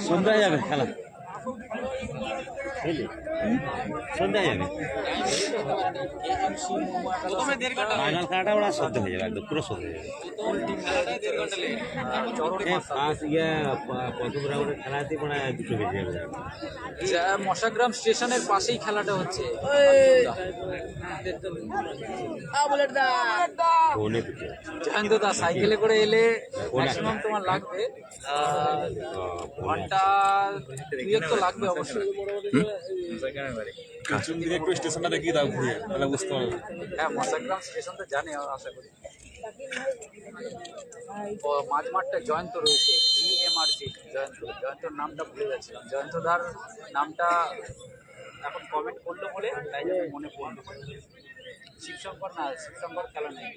সন্ধ্যায় যাবে খেলা, সন্ধ্যায় যাবে ফাইনাল খেলাটা ওরা সদ্য হয়ে যাবে, একদম পুরো সদ্য হয়ে যাবে। প্রথম রাউন্ডের খেলা আছে মানে দুটো বেজে যাবে। মশাগ্রাম স্টেশনের পাশেই খেলাটা হচ্ছে। জয়ন্তদা সাইকেলে করে এলে ম্যাক্সিমাম তোমার লাগবে ঘন্টা 2 তো লাগবে অবশ্যই। স্টেশনটা দেখিয়ে দাও ঘুরে, তাহলে বুঝতে পারবে। হ্যাঁ, মশাগ্রাম স্টেশন তো জানি আশা করি। মাঝমাঠটা জয়ন্ত রয়েছে, GMRC জয়ন্তর নামটা ভুলে যাচ্ছিলাম। জয়ন্তদার নামটা এখন কমেন্ট করলো বলে তাই জন্য মনে পড়লো। শিবশঙ্কর না, শিবশঙ্কর খেলা নেই।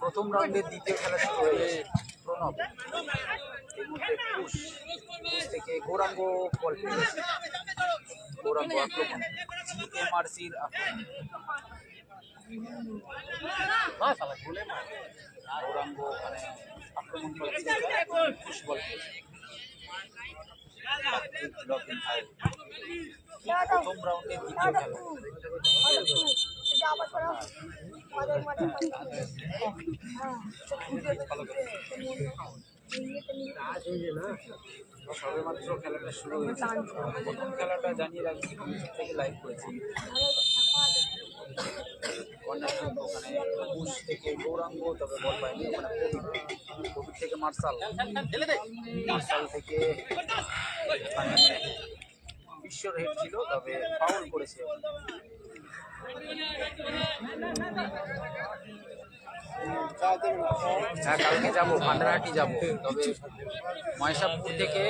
প্রথম রাউন্ডের দ্বিতীয় খেলা শুরু হয়েছে। প্রণব এর মধ্যে পুশ থেকে গৌরাঙ্গ বল পেয়েছে। গৌরাঙ্গ আক্রমণ, GMRCর আক্রমণ। গৌরাঙ্গ মানে আক্রমণ করেছে, পুশ বল পেয়েছে। প্রথম রাউন্ডের দ্বিতীয় খেলা। সবেমাত্র খেলাটা শুরু হয়েছে। প্রথম খেলাটা জানিয়ে রাখছি থেকে লাইভ করেছি। ওখানে পুশ থেকে গৌরাঙ্গ, তবে বল পায়নি। ওখানে কোভিড থেকে মার্শাল থেকে বিশ্বর হেড ছিল, তবে ফাউল করেছে। হ্যাঁ, কালকে যাবো, পান্ডারহাটি যাবো, তবে মহেশাপুর থেকে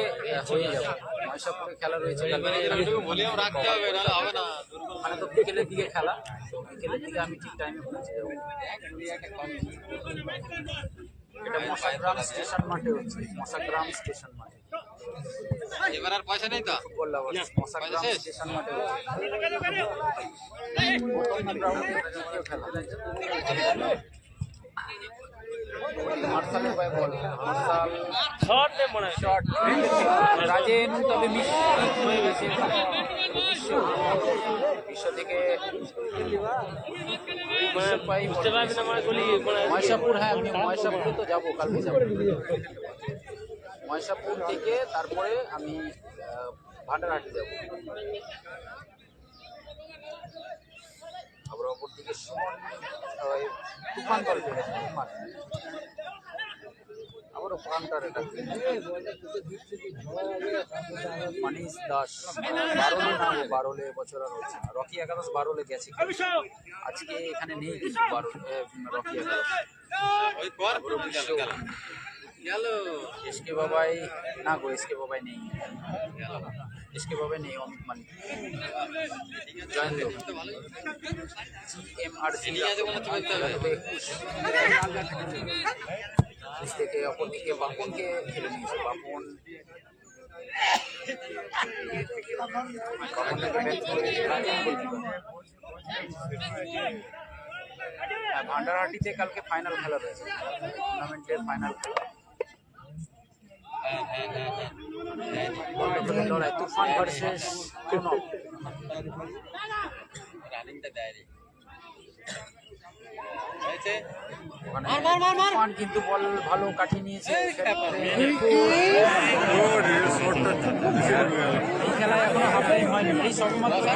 হয়ে যাবো। মহেশাপুরে খেলা রয়েছে, মানে তো বিকেলের দিকে খেলা, তো বিকেলের দিকে আমি ঠিক টাইমে পৌঁছে যাবো। এটা মশাগ্রাম স্টেশন মাঠে হচ্ছে, মশাগ্রাম স্টেশন মাঠে। এবার আর পয়সা নেই তো, ফুটবল মশাগ্রাম স্টেশন মাঠে হচ্ছে। মার্শালের পায়ে বল, মার্শাল শট রাজেন, তবে মিস হয়ে গেছে। বিশ্ব থেকে মহেশাপুর, হ্যাঁ আমি মহেশাপুরে তো যাবো, কালকে যাবো। মহেশাপুর থেকে তারপরে আমি ভান্ডারহাটি যাবো। আবার অপর দিকে সুমন তুফান দল পেয়েছে। আবারও প্রান্তার এটা মানিস দাস বারোলে, না বারোলে বছর আর হচ্ছে না। রকি একাদশ বারোলে গেছে, আজকে এখানে নেই কিন্তু রকি একাদশ। এসকে বাবাই না গো, এসকে বাবাই নেই, এসকে বাবাই নেই। অমিত মালিক, জয়ন্ত, GMRC থেকে অপরদিকে বাপনকে খেলে নিয়েছে। বাপন ভান্ডারহাটিতে কালকে ফাইনাল খেলা রয়েছে, টুর্নামেন্টের ফাইনাল খেলা। লড়াই তুফান ভার্সেস প্রণব। তুফান কিন্তু বল ভালো কাটিয়ে নিয়েছে। এই খেলায় এখনো হাফ টাইম হয়নি, এই সবেমাত্র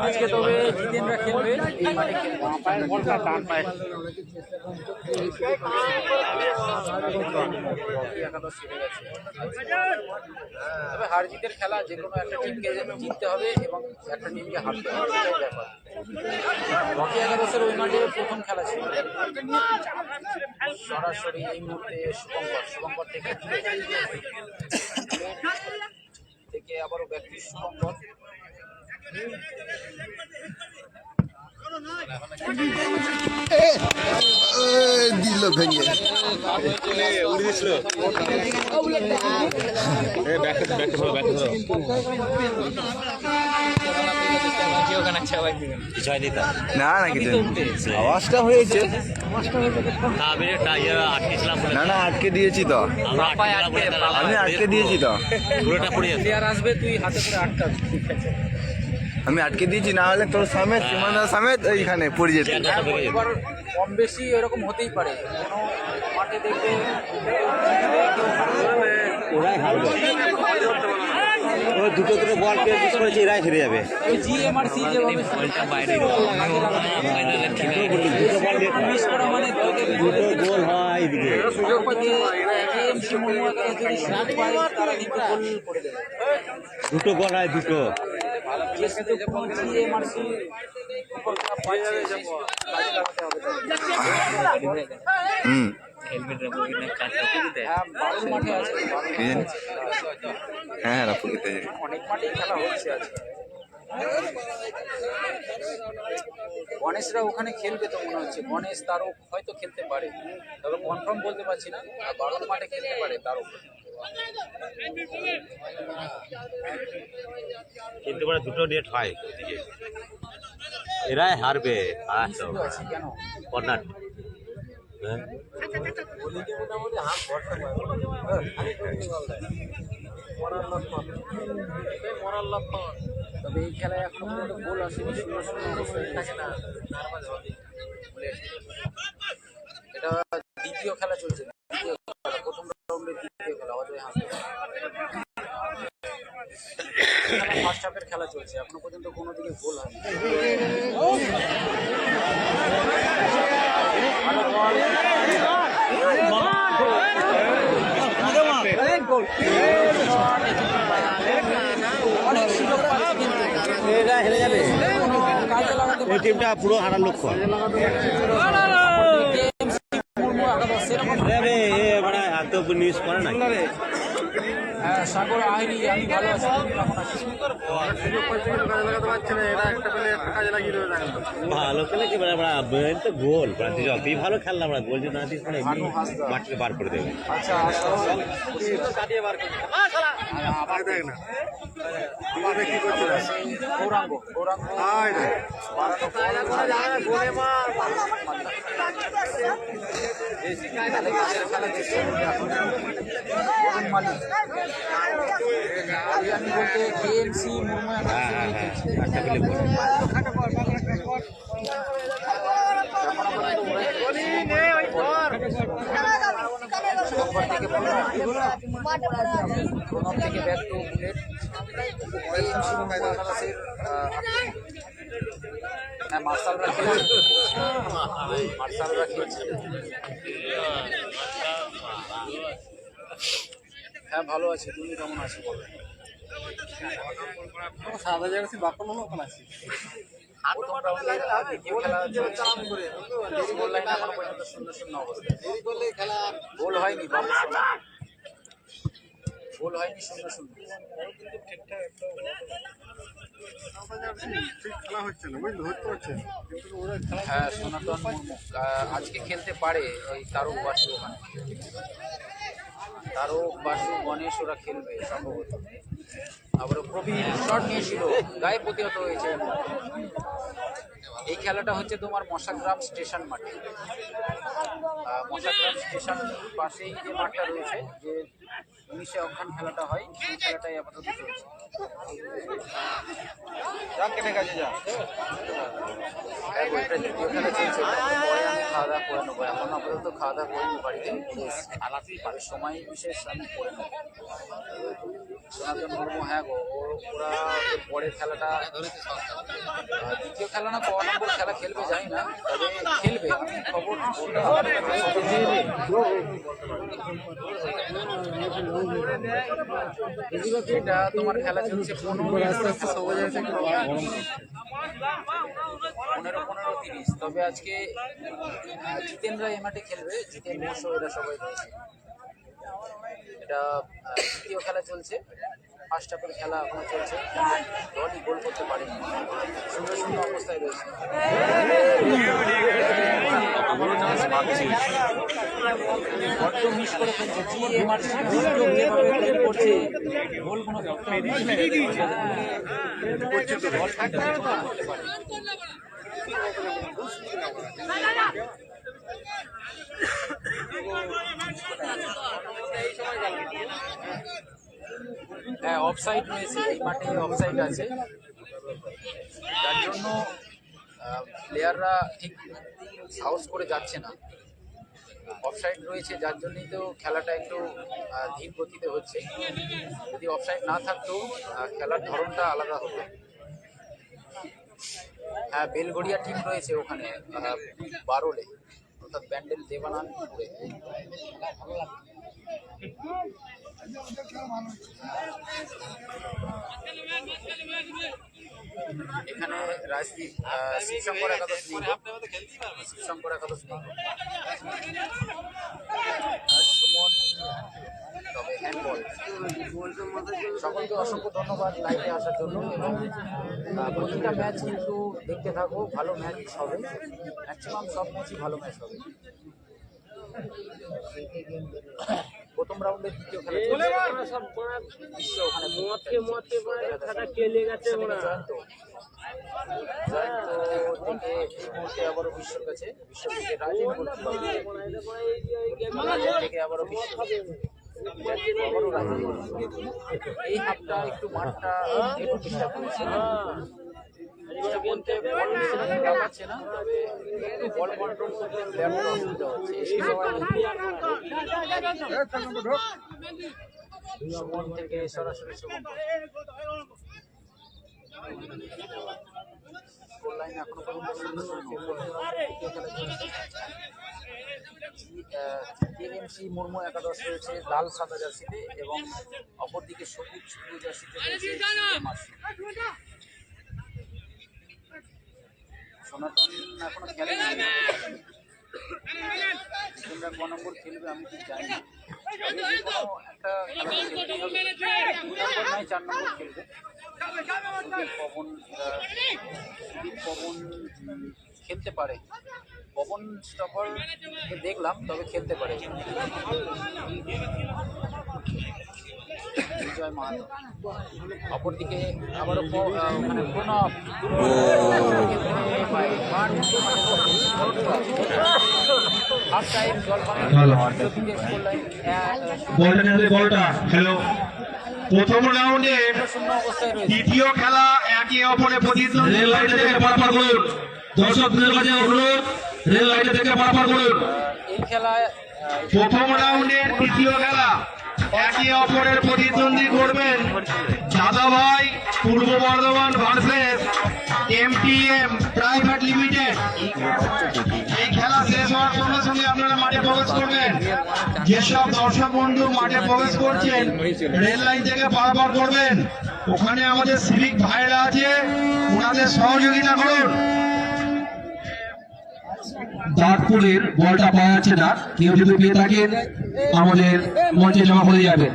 আজকে, তবে জিতেনরা খেলবে এই মাঠে, খেলবে বলটা টান পায়। তবে হার জিতের খেলা, যে কোনো একটা টিমকে জিততে হবে এবং একটা টিমকে হারতে হবে, এটাই ব্যাপার। রকি একাদশের ওই মাঠে প্রথম খেলা ছিল, সরাসরি এই মুহূর্তে শুভঙ্কর থেকে আবারও ব্যক্তি শুভঙ্কর। দিল ভেঙে ব্যাক কিছু হয়নি তা না না কিছু আওয়াজটা হয়েছে তা আমি আটকেছিলাম বলে না না আটকে দিয়েছি তো আমরা আটকেছিলাম বলে তারা আমি আটকে দিয়েছি তো পুরোটা পড়ে যাচ্ছে প্লেয়ার আসবে তুই হাতে করে আটকাবি, ঠিক আছে? আমি আটকে দিয়েছি, না হলে তোর সমেত সীমানা সমেত ওইখানে পড়ে যেত। এবার কম বেশি এরকম হতেই পারে, কোনো মাঠে দেখবে ওরাই হারবে ও দুটো বল পেয়ে মিস করেছে, এরাই হেরে যাবে। জিএমআরসি যেভাবে দুটো বল মিস করা মানে দুটো গোল হয় এদিকে। সুযোগ পাচ্ছে এএমসি মনোয়াগারা যদি শট পায় তারা কিন্তু গোল করে দেবে। দুটো গোল হয় দুটো। জিএমআরসি পাচ্ছে সেই কাজে লাগাতে হবে তাদের। হুম হ্যাঁ, বারুর মাঠে আছে, হ্যাঁ রাফু খেতে অনেক মাঠেই খেলা হচ্ছে আজকে। গণেশরা ওখানে খেলবে তো মনে হচ্ছে, গণেশ তারও হয়তো খেলতে পারে, তবে কনফার্ম বলতে পারছি না। আর বারুর মাঠে খেলতে পারে তারও, কিন্তু মানে দুটো নেট হয় ওদিকে, এরাই হারবে। আচ্ছা আছে কেন কর্নার তবে এই খেলায় এখনো পর্যন্ত গোল আসেনি, 0-0 অবস্থায় থাকে না। এটা দ্বিতীয় খেলা চলছে, দ্বিতীয় খেলা, প্রথম রাউন্ডের দ্বিতীয় খেলা অজয় হাসবে। ফার্স্ট হাফের খেলা চলছে, এখনো পর্যন্ত কোনো দিকে গোল হয়নি। ভালো বল, অনেক সুযোগ পাচ্ছে কিন্তু এরা হেরে যাবে, কাজে লাগাতে এই টিমটা পুরো হারার লক্ষ্য। সেরকম মানে এত নিউজ করে না। হ্যাঁ, সাগর আহিরি, আমি ভালো আছি, তুমি কেমন আছিস? ভালো খেলে কি মেন তো গোল, যতই ভালো খেললাম আমরা গোল যদি না দিস মানে এমনি মাঠকে বার করে দেবে। আচ্ছা, গৌরাঙ্গ আমি বলতে কেএমসি থেকে ব্যাক টু বুলেট, হ্যাঁ মার্শালরা খেলছে, হ্যাঁ ভালো আছি, তুমি কেমন আছো বলো? প্রথম রাউন্ডের দ্বিতীয় খেলা চলছে, গোল লাইন এখনো পর্যন্ত 0-0 অবস্থা, গোল হয়নি বাবু, গোল হয়নি, 0-0। হ্যাঁ, সনাতন মুর্মু আজকে খেলতে পারে, ওই তারক বাসু, ওখানে তারক বাসু গণেশ ওরা খেলবে সম্ভবত। আবার প্রবীণ শট নিয়েছিল, গায়ে প্রতিহত হয়েছে। এই খেলাটা হচ্ছে তোমার মশাগ্রাম স্টেশন মাঠে, মশাগ্রাম স্টেশন পাশেই যে মাঠটা রয়েছে, যে 19শে অক্ষান খেলাটা হয়, সেই খেলাটাই আপাতত চলছে। দ্বিতীয় খেলা চলছে, পরে আমি খাওয়া দাওয়া করে নেবো, এখন আপাতত খাওয়া দাওয়া করিনি, বাড়িতে সময় বিশেষ আমি করে নেবো। সনাতন মুর্মু, হ্যাঁ গো, ওরা পরের খেলাটা, দ্বিতীয় খেলা না ক নম্বর খেলা খেলবে জানি না, তবে খেলবে, আমি খবর এটা তোমার খেলা চলছে 15-15-30, তবে আজকে জিতেনরা এই মাঠে খেলবে, জিতেন বসো এরা সবাই রয়েছে। এটা দ্বিতীয় খেলা চলছে, ফার্স্ট হাফের খেলা এখনো চলছে, দলই গোল করতে পারেনি, 0-0 অবস্থায় রয়েছে। বড্ড মিস করে ফেলছে GMRC যেভাবে প্লে করছে গোলগুলো বল থাকতে করতে পারে। হ্যাঁ অফসাইড রয়েছে, এই মাঠে অফসাইড আছে, যার জন্য প্লেয়াররা ঠিক সাহস করে যাচ্ছে না। অফসাইড রয়েছে যার জন্যই তো খেলাটা একটু ধীর গতিতে হচ্ছে। যদি অফসাইড না থাকতো খেলার ধরনটা আলাদা হতো। হ্যাঁ বেলগড়িয়া টিম রয়েছে ওখানে বারোলে, অর্থাৎ ব্যান্ডেল দেবানানপুরে। এখানে রাজদীপ শিবশঙ্কর একাদশ নেই, শিবশঙ্কর একাদশ নেই, সুমন তবে হ্যান্ডবল। সকলকে অসংখ্য ধন্যবাদ লাইভে আসার জন্য, এবং প্রতিটা ম্যাচ কিন্তু দেখতে থাকো, ভালো ম্যাচ হবে, ম্যাক্সিমাম সব ম্যাচই ভালো ম্যাচ হবে। প্রথম রাউন্ডের দ্বিতীয় খেলা ওখানে জয়ন্ত থেকে এই মুহূর্তে আবারও বিশ্বর কাছে, বিশ্ব থেকে রাজীব থেকে আবারও বিশ্ব আবারও রাজীব। এই হাফটা একটু মাঠটা একটু ডিস্টার্ব করেছে, বলতে বল পাচ্ছে না, তবে একটু বল কন্ট্রোল করতে প্লেয়ারদের অসুবিধা হচ্ছে। সুমন থেকে সরাসরি সুমন গোল লাইন এখনো পর্যন্ত টিএমসি মুর্মু একাদশ রয়েছে লাল সাদা জার্সিতে, এবং অপরদিকে সবুজ ব্লু জার্সিতে রয়েছে GMRC। সনাতন এখনো খেলেনি, তোমরা ক নম্বর খেলবে আমি ঠিক জানি না, একটা খেলা নয় 4 নম্বর খেলবে। পবন খেলতে পারে, পবন স্টপার দেখলাম, তবে খেলতে পারে। বিজয় মাহাতো অপরদিকে আবারও মানে প্রণব হাফ টাইম বলটা হ্যালো। প্রথম রাউন্ডে দ্বিতীয় খেলা একে অপরে প্রতিদ্বন্দ্বী। রেল লাইনে থেকে পারাপার করুন, দর্শকদের কাছে অনুরোধ, রেল লাইনে থেকে পারাপার করুন। এই খেলায় প্রথম রাউন্ডের দ্বিতীয় খেলা একে অপরের প্রতিদ্বন্দ্বী করবেন দাদাভাই পূর্ব Bardhaman versus MTM private limited. এই খেলা শেষ হওয়ার সঙ্গে সঙ্গে আপনারা মাঠে প্রবেশ করবেন। যেসব দর্শক বন্ধু মাঠে প্রবেশ করছেন রেল লাইন থেকে পারাপার করবেন, ওখানে আমাদের সিভিক ভাইরা আছে, ওনাদের সহযোগিতা করুন। দাঁতপুরের বলটা পাওয়া যাচ্ছে না, কেউ যদি পেয়ে থাকেন আমাদের মঞ্চে জমা করে যাবেন।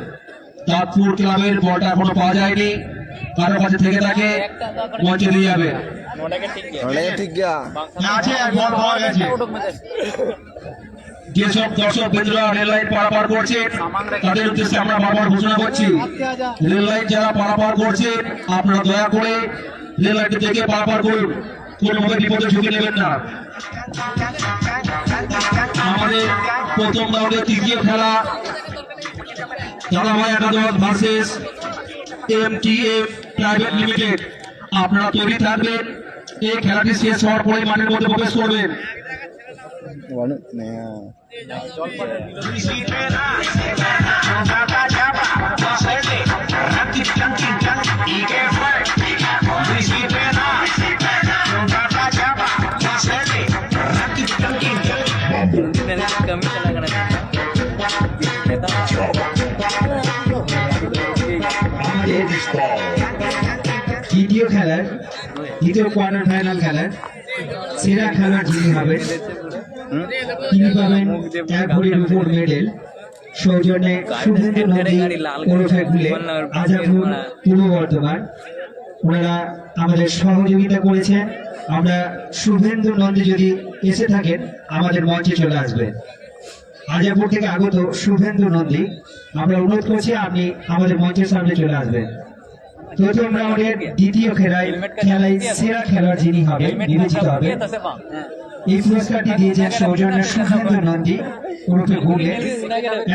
দাঁতপুর ক্লাবের বলটা এখনো পাওয়া যায়নি, কারো কাছে থেকে থাকে মঞ্চে দিয়ে যাবে। বল পাওয়া গেছে। যেসব দর্শক বন্ধুরা রেল লাইন পারাপার করছেন তাদের উদ্দেশ্যে আমরা বারবার ঘোষণা করছি, রেল লাইন যারা পারাপার করছেন আপনারা দয়া করে রেল লাইন থেকে পারাপার করুন, কোনোভাবে বিপদে ঝুঁকি নেবেন না। আমাদের প্রথম রাউন্ডের তৃতীয় খেলা দাদাভাই একাদশ ভার্সেস MTM প্রাইভেট লিমিটেড। আপনারা তৈরি থাকবেন, এই খেলাটি শেষ হওয়ার পরে মাঠের মধ্যে প্রবেশ করবেন। দ্বিতীয় খেলার দ্বিতীয় কোয়ার্টার ফাইনাল খেলার সেরা খেলার যিনি হবেন তিনি পাবেন 1 ভরির উপর মেডেল, সৌজন্যে শুভেন্দু নন্দী ওরফে গুলে, আজাপুর পূর্ব বর্ধমান। ওনারা আমাদের সহযোগিতা করেছেন। আমরা শুভেন্দু নন্দী যদি এসে থাকেন আমাদের মঞ্চে চলে আসবেন। হাজারপুর থেকে আগত শুভেন্দু নন্দী, আমরা অনুরোধ করছি আপনি আমাদের মঞ্চের সামনে চলে আসবেন। প্রথম রাউন্ডের দ্বিতীয় খেলায় সেরা খেলোয়াড় যিনি হবেন বিবেচিত হবে। এই পুরস্কারটি দিয়েছেন সৌজন্যে শুভেন্দু নন্দী ওরফে ভুলে,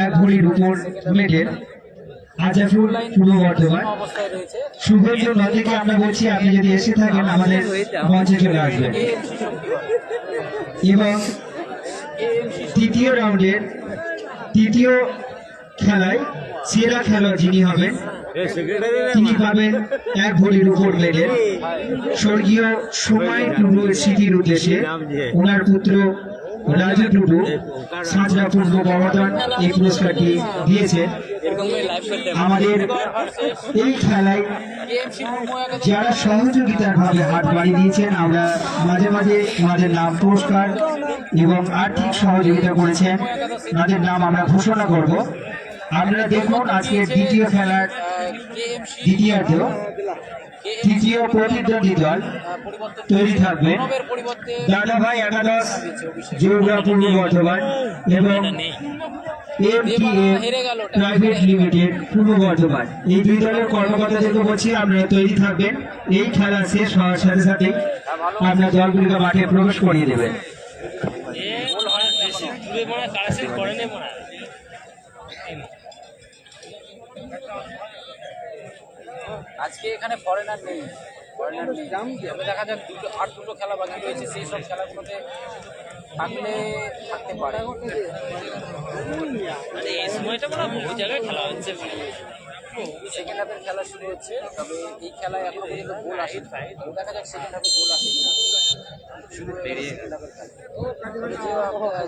1 ভরির উপর মেডেল, হাজারপুর পূর্ব বর্ধমান। শুভেন্দু নন্দীকে আমরা বলছি আপনি যদি এসে থাকেন আমাদের মঞ্চে চলে আসবেন। এবং তৃতীয় রাউন্ডের তৃতীয় খেলায় সেরা খেলোয়াড় যিনি হবেন তিনি পাবেন 1 ভরির উপর মেডেল। স্বর্গীয় সময় টুডুর স্মৃতির উদ্দেশ্যে ওনার পুত্র রাজু টুডু সাঁচড়া পূর্ব বর্ধমান এই পুরস্কারটি দিয়েছেন। আমাদের এই খেলায় যারা সহযোগিতার ভাবে হাত বাড়িয়ে দিয়েছেন, আমরা মাঝে মাঝে ওনাদের নাম, পুরস্কার এবং আর্থিক সহযোগিতা করেছেন, তাদের নাম আমরা ঘোষণা করব। আপনারা দেখুন আজকের দ্বিতীয় খেলার দ্বিতীয়ার্ধ তৃতীয় প্রতিদ্বন্দ্বী দল তৈরি থাকবে দাদাভাই একাদশ জোরগা পূর্ব বর্ধমান এবং প্রাইভেট লিমিটেড পূর্ব বর্ধমান। এই দুই দলের কর্মকর্তাদেরকে বলছি আপনারা তৈরি থাকবেন। এই খেলা শেষ হওয়ার সাথে সাথে আপনার দলগুলিকে মাঠে প্রবেশ করিয়ে দেবেন। আজকে এখানে ফরেনার নেই, তবে দেখা যাক দুটো খেলা বাকি রয়েছে, সেই সব খেলাগুলোতে থাকতে পারে। এই সময়টা কোনো বহু জায়গায় খেলা হচ্ছে, সেকেন্ড হাফের খেলা শুরু হচ্ছে, তবে এই খেলায় এখনো পর্যন্ত গোল আসে। দেখা যাক সেকেন্ড হাফে গোল আসে কিনা। শুরু হয়ে গেছে সেকেন্ড হাফের খেলা।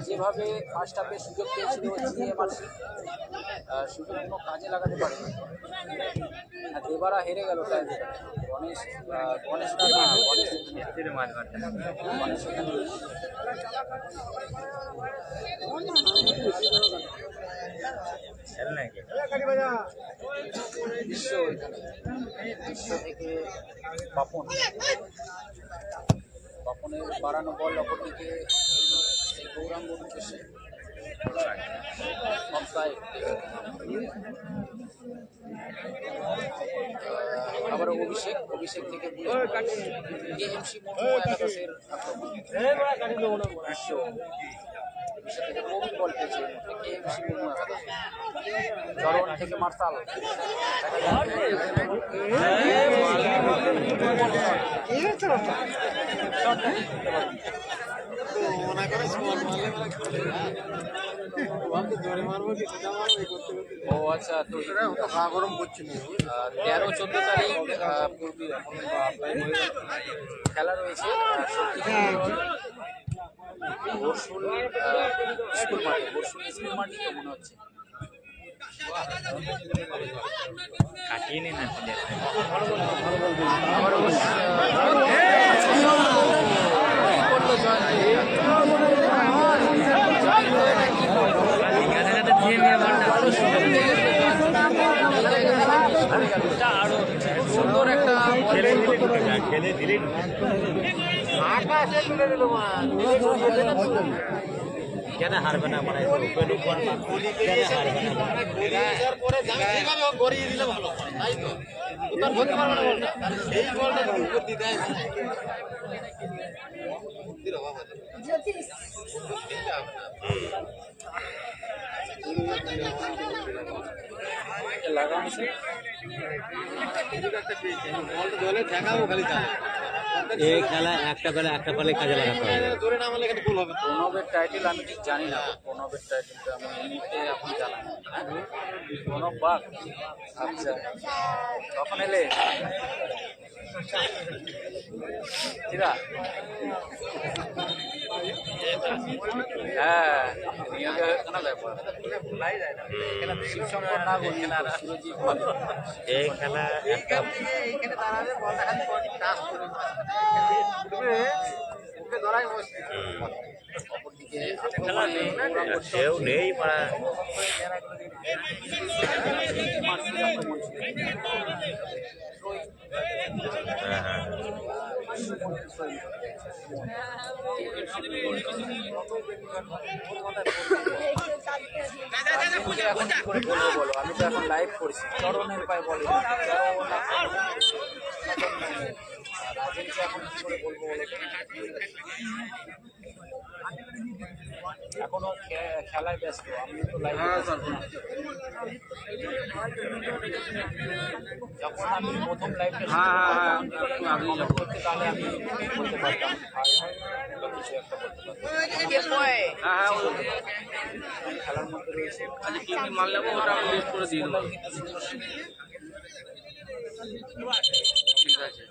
যেভাবে ফার্স্ট হাফে সুযোগ পেয়েছিল জিএমআরসি, সুযোগ কোনো কাজে লাগাতে পারেনি। দেবারা হেরে গেল, তাই গণেশ বিশ্ব থেকে বাপনের বাড়ানো বল অপরদিকে গৌরাঙ্গ উদ্দেশ্যে আবার অভিষেক থেকে কেএমসি একাদশের আক্রমণ, বিশ্ব থেকে প্রবীণ বল পেয়েছে কেএমসি একাদশ। চরণ থেকে মার্শাল, ও আচ্ছা, তো 13-14 তারিখ খেলা রয়েছে বরশুল স্কুল মাঠে তো মনে হচ্ছে। কাটিয়ে নিন এখন আরো সুন্দর একটা খেলে দিলে কেন হারবে না, মানে ওপেন উপর কেন হারবে না? এই খেলা একটা পেলে কাজে লাগাতে হবে। প্রণবের টাইটেল আমি ঠিক জানি না, প্রণবের টাইটেলটা আমি এমনিতে এখন জানি না। প্রণব বাঘ, আচ্ছা কখন এলে? হ্যাঁ, শিবশঙ্কর না বলি সুরজিৎ এই খেলা একটা অপরদিকে খেলা নেই সেও নেই পাড়া এখন কি করে বলবো বলো, আমি তো এখন লাইভ করছি, চরণের পায়ে বলে রাজেনকে এখন কি করে বলবো বলো তো? এখনো খেলায় ব্যস্ত, আমি তো লাইভ যখন আমি প্রথম লাইভটা করতে তাহলে আমি বলতে পারতাম কিছু একটা বলতে পারতাম। খেলার মধ্যে রয়েছে মারলে ওটা আমি লিস্ট করে দিয়ে দেবো। ঠিক আছে।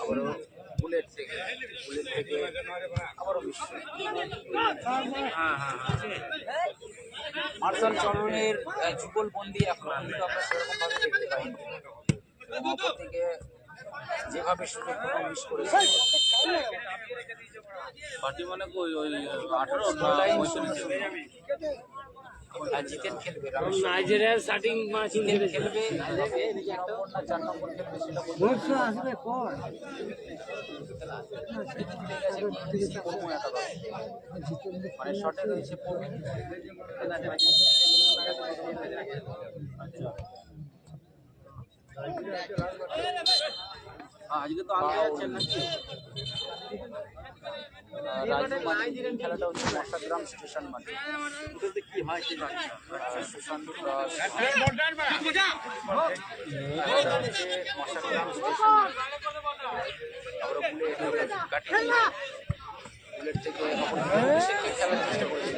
আবারও বুলেট থেকে আবারও বিশ্ব মার্শাল চরণের যুগলবন্দি এখন কিন্তু আমরা সেরকম ভাবে দেখতে পাই থেকে যেভাবে সুযোগ মিস করেছে পার্টি মানে ওই 18 জিতেন খেলবে নাইজেরিয়ার স্টার্টিং ম্যাচ জিতেন খেলবে 2 নম্বর না 4 নম্বর খেলবে সেটা বলতে আসবে পর মানে শটে রয়েছে প্রবীণ আজকে তো আগে আছেন নাকি খেলাটা হচ্ছে মশাগ্রাম স্টেশন মাঠে কি হয় কি সুশান্ত দাস মশাগ্রাম স্টেশন আবার বুলেট থেকে খেলার চেষ্টা করেছিল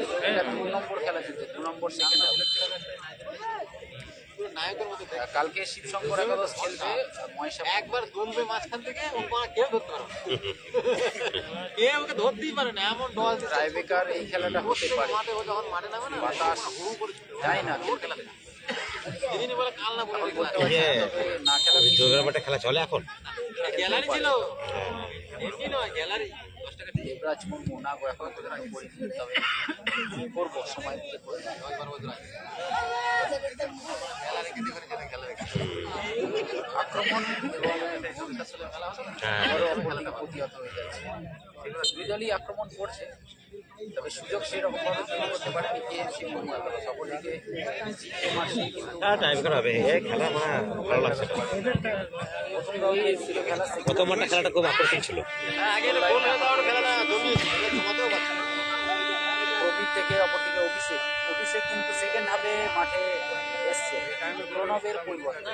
2 নম্বর খেলা জিতে 2 নম্বর সেকেন্ড কালকে শিবশঙ্কর একাদশ খেলবে মহেশা একবার দলবে মাঝখান থেকে কেউ ধরতে পারবে কে ওকে ধরতেই পারে না এমন ডল টাইব্রেকার এই খেলাটা হতে পারে মাঠে ও যখন মাঠে নামে না বাতাস জানি না সেদিনই বলে কাল না বলে না খেলা দুর্গাবাটে খেলা চলে এখন গ্যালারি ছিল এমনি নয় গ্যালারি দেবরাজ মুর্মু না গো এখন কোথাও আমি করি তবে করবো সময় দিতে আক্রমণ প্রতিহত হয়ে যাচ্ছে দুই দলই আক্রমণ করছে তবে সুযোগ সেরকম ভাবে করতে পারেনি কেএফসি মুর্মু সকলদিকে টাইব্রেকার হবে এই খেলা মানে ভালো লাগছে প্রথম রাউন্ডে ছিল খেলা প্রথম মাঠটা খেলাটা খুব আকর্ষণ ছিল আগে গোল হয়ে যাওয়ার খেলাটা জমিয়েছে জমাতেও পারছে না প্রবীর থেকে অপরদিকে অভিষেক কিন্তু সেকেন্ড হাফে মাঠে এসছে প্রণবের পরিবর্তে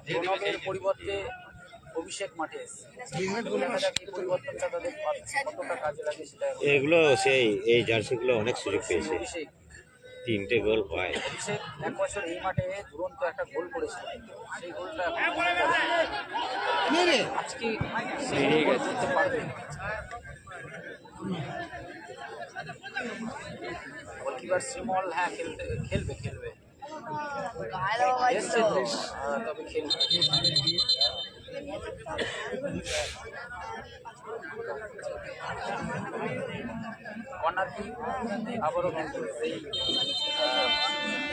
প্রণবের পরিবর্তে অভিষেক মাঠে এসছে পরিবর্তনটা তাদের কতটা কাজে লাগে সেটা এগুলো সেই এই জার্সিগুলো অনেক সুযোগ পেয়েছে অভিষেক 3টে গোল পায় অভিষেক এক বছর এই মাঠে দুরন্ত একটা গোল করেছিল সেই গোলটা আজকে সেই গোল করতে পারবে গোলকিপার শ্রীমল হ্যাঁ খেলবে এসছে তো তবে খেলবে কর্নার কি আবারও কিন্তু সেই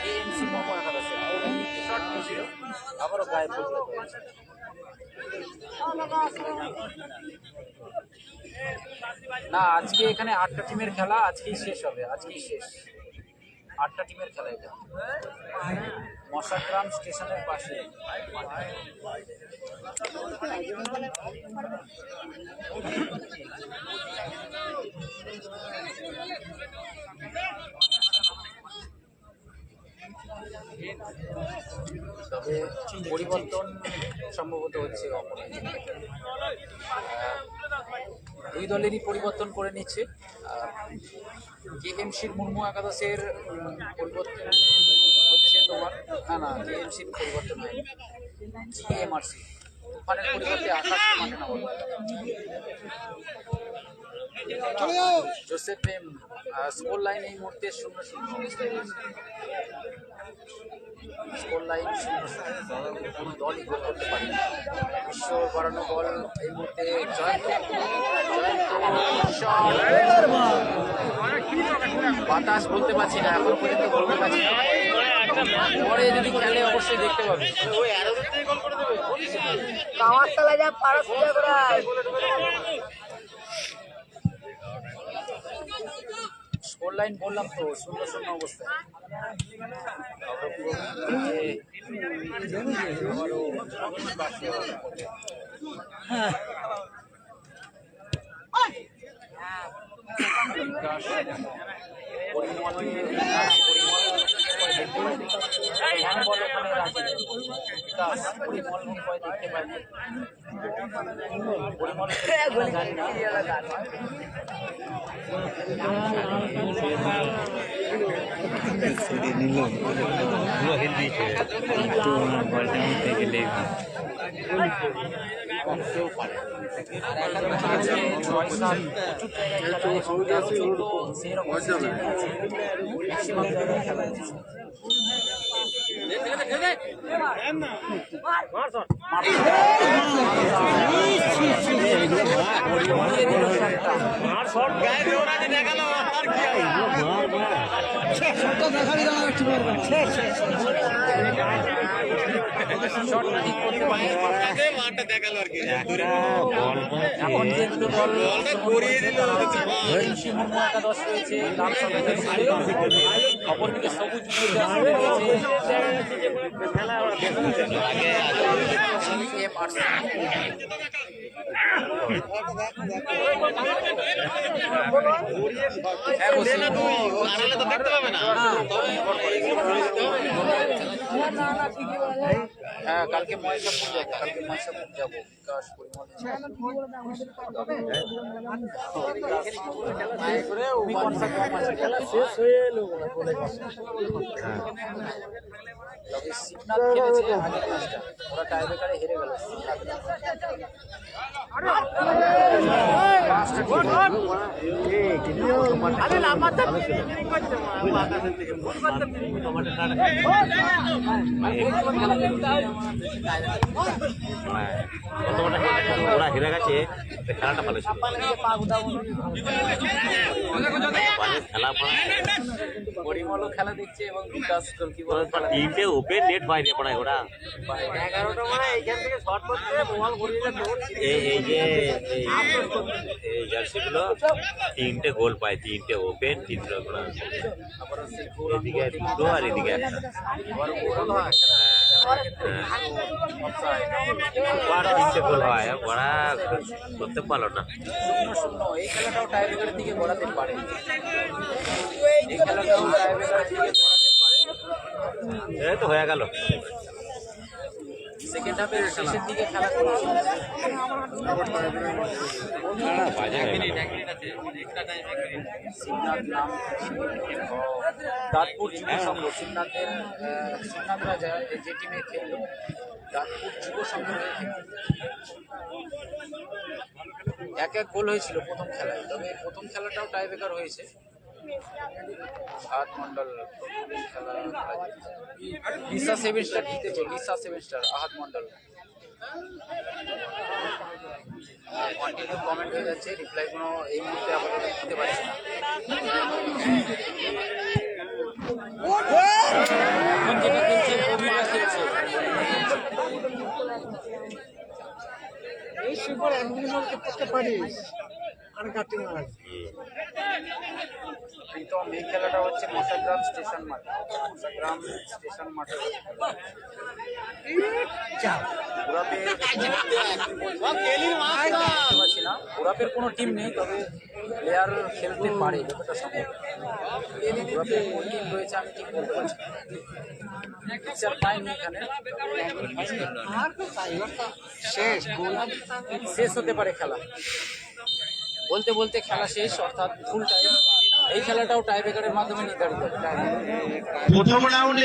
এএমসি মোহাম্মদ একাদশে শট নিয়েছিল আবারও গায়ে প্রতিহত হয়েছে না আজকে এখানে 8টা টিমের খেলা আজকেই শেষ হবে আজকেই শেষ 8টা টিমের খেলা এটা মশাগ্রাম স্টেশনের পাশে তবে পরিবর্তন সম্ভবত হচ্ছে দুই দলেরই পরিবর্তন করে নিচ্ছে কেএমসির মুর্মু একাদশের পরিবর্তন হচ্ছে তোমার না কেএমসির পরিবর্তন হয়নি জিএমআরসি তুফানের পরিবর্তে আকাশকে মাঠে নামানো জোসেফ এম স্কোর লাইন এই মুহূর্তে 0-0 অবস্থায় রয়েছে স্কোর লাইন কোনো দলই গোল করতে পারে না। বিশ্ব বাড়ানো বল এই মুহূর্তে জয়ন্ত বাতাস বলতে পারছি না, এখন পর্যন্ত বলতে পারছি না। পরে যদি খেলে অবশ্যই দেখতে পাবে। স্কোর লাইন বললাম তো 0-0 অবস্থা। পুরো হিন্দি এখন যেগুলো দল একাদশ রয়েছে, লাল সবুজ অপরদিকে সবুজ হ্যাঁ, কালকে মহেশপুর যাবো, বিকাশ পরিমল তবে শিবনাথ খেলেছে আগের ম্যাচটা, ওরা টাই ব্রেকারে হেরে গেল। ওরা হেরে গেছে, খেলাটা ভালো ছিল। খেলা পরিমলও খেলা দিচ্ছে এবং বিকাশ গোলকিপার তিনটে ওপেন নেট বাইরে পড়ায় ওরা। 11টা মানে এইখান থেকে শর্ট করতে বল ঘুরিয়ে এই যে এই জার্সিগুলো তিনটে গোল পায়, তিনটে ওপেন, তিনটে এদিকে দুটো আর এদিকে একটা। তিনটে গোল হয়, ওরা করতে পারলো না। 0-0 এই খেলাটাও টাই ব্রেকারের দিকে গড়াতে পারে, এই খেলাটাও টাই ব্রেকারের দিকে গড়াতে পারে। এই তো হয়ে গেল। সেকেন্ড হাফের শেষের দিকে খেলা করেছে শিবনাথ নাম দাঁতপুর যুব সংঘ, শিবনাথরা যে টিমে খেলল দাঁতপুর যুব সংঘ হয়ে খেলল। 1-1 গোল হয়েছিল প্রথম খেলায়, তবে প্রথম খেলাটাও টাই ব্রেকার হয়েছে। আহাত মন্ডল খেলা লিসা 7 স্টার জিতেছে, লিসা 7 স্টার আহাত মন্ডল। কন্টিনিউ কমেন্ট হয়ে যাচ্ছে, রিপ্লাই কোনো এই মুহূর্তে আপাতত দিতে পারছি না। এখন যেটা খেলছে কবিরা খেলছে, এই সুপার একদিন করতে পারিস আর কাটিং মার। প্রীতম এই খেলাটা হচ্ছে মশাগ্রাম স্টেশন মাঠ, মশাগ্রাম স্টেশন মাঠে ওরাপের কোনো টিম নেই, তবে প্লেয়ার খেলতে পারে যতটা সম্ভব। ওরাপের কোন টিম রয়েছে আমি ঠিক বলতে পারছি না, পিকচার পাইনি এখানে। শেষ হতে পারে খেলা, বলতে বলতে খেলা শেষ, অর্থাৎ ফুল টাইম। এই খেলাটাও টাই ব্রেকারের মাধ্যমে নির্ধারিত। প্রথম রাউন্ডে